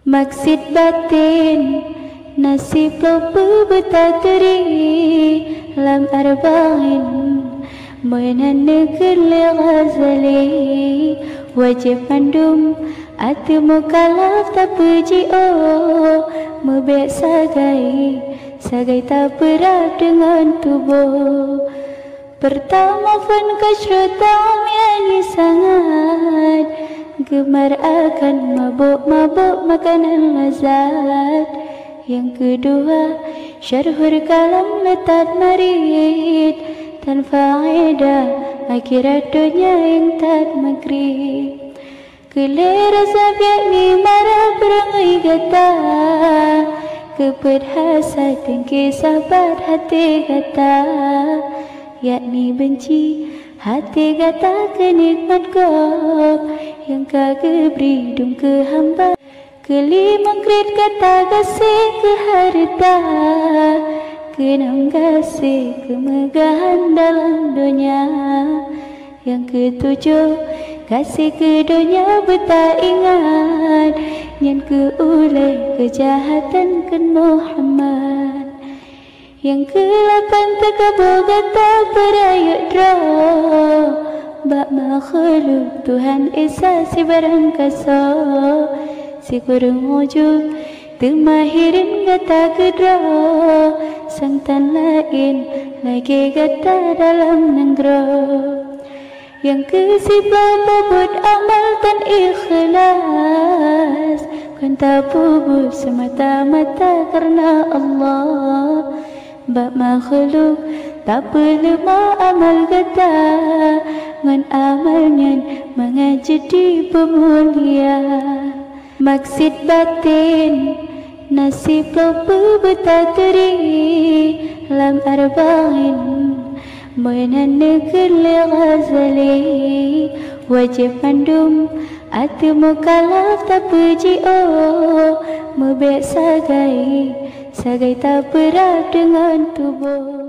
Maksud batin nasib lupa bertaturi lam arba'in menandakan Ghazali wajib mandum atau mukalaf tak puji mebek sagai tak berat dengan tubuh. Pertama pun kasrotam yang sangat gemar akan mabuk makanan lazat. Yang kedua syarhur kalam letat marid tan faedah akhirat dunia yang tak magrib. Kelera sabiak ni marah berangai kata keped hasad dan kesabar hati kata yakni benci hati kata kenikmat kau yang kagak beri dum ke hamba. Kelima kred kata kasih ke harta keenam kasih kemegahan dalam dunia. Yang ketujuh kasih ke dunia bertak ingat yang keulai kejahatan ke Muhammad. Yang ke-8 terkabur kata berayut roh bak makhluk Tuhan Esa si barang kasar si kurang wujud termahirin kata kedra sang tan lain lagi kata dalam negara. Yang ke-10 bobot amal dan ikhlas kan tak bubut semata-mata karena Allah. Bab makhluk tak perlu amal kata ngan amalnya mengajadi pemulia. Maksud batin nasib lupa bertaturi lam arba'in menandakan Ghazali wajib mandum atau mukalaf tak puji mebek sagai tak berat dengan tubuh.